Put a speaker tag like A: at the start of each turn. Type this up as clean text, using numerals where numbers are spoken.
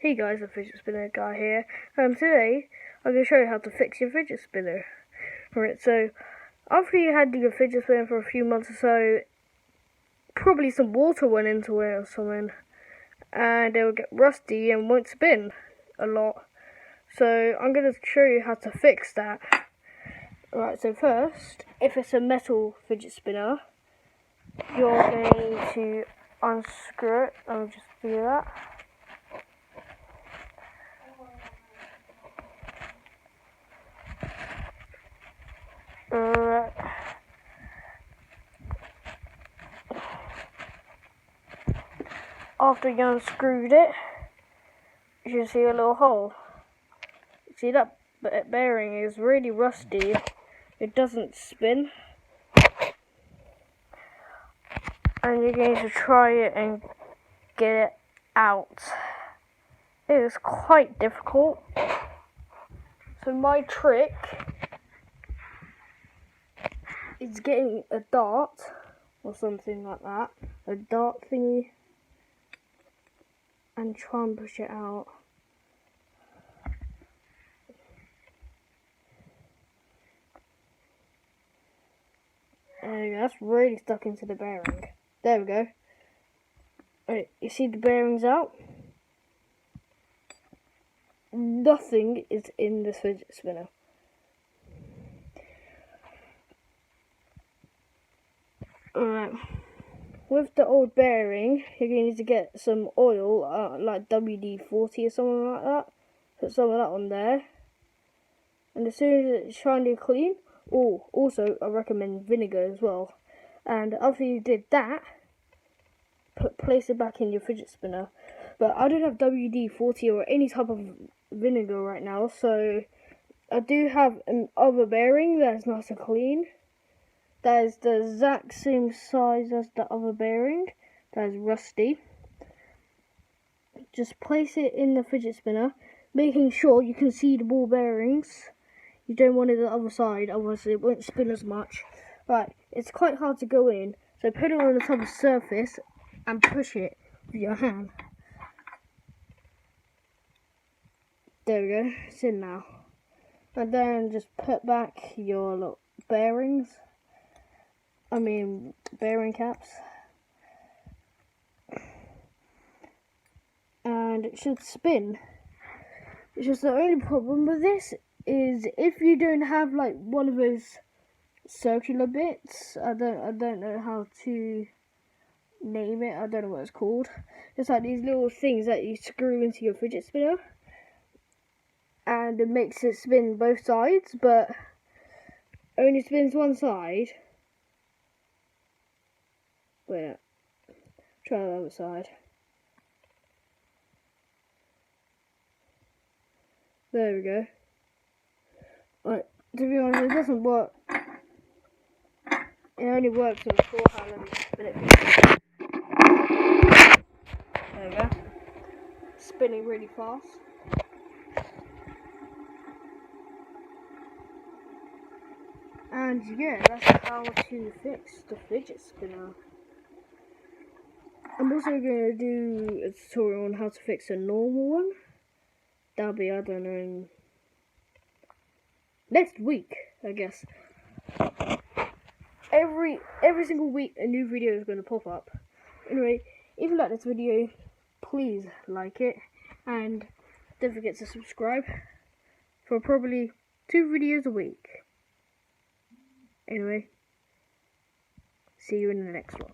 A: Hey guys, the fidget spinner guy here. Today I'm going to show you how to fix your fidget spinner. Alright, so after you had your fidget spinner for a few months or so, probably some water went into it or something, and it will get rusty and won't spin a lot. So I'm going to show you how to fix that. Alright, so first, if it's a metal fidget spinner, you're going to unscrew it. I'll just do that. After you unscrewed it, you should see a little hole. See, that bearing is really rusty. It doesn't spin. And you're going to try it and get it out. It is quite difficult. So my trick is getting a dart or something like that, a dart thingy, and try and push it out. There we go, that's really stuck into the bearing. There we go. Right, you see the bearings out? Nothing is in this fidget spinner. Alright, with the old bearing, you're going to need to get some oil, like WD-40 or something like that. Put some of that on there. And as soon as it's shiny clean, also I recommend vinegar as well. And after you did that, place it back in your fidget spinner. But I don't have WD-40 or any type of vinegar right now, so I do have an other bearing that's nice and clean. That is the exact same size as the other bearing. That is rusty. Just place it in the fidget spinner, making sure you can see the ball bearings. You don't want it on the other side, otherwise it won't spin as much. Right, it's quite hard to go in, so put it on the top of the surface and push it with your hand. There we go, it's in now. And then just put back your little bearings. Bearing caps. And it should spin. It's just the only problem with this is if you don't have like one of those circular bits, I don't know how to name it, I don't know what it's called. It's like these little things that you screw into your fidget spinner, and it makes it spin both sides, but only spins one side. Wait, try the other side. There we go. Right, to be honest, it doesn't work. It only works on 4 hand and spin it. There we go. Spinning really fast. And yeah, that's how to fix the fidget spinner. I'm also going to do a tutorial on how to fix a normal one. That'll be, I don't know, next week, I guess. Every single week a new video is going to pop up. Anyway, if you like this video, please like it, and don't forget to subscribe for probably 2 videos a week. Anyway, see you in the next one.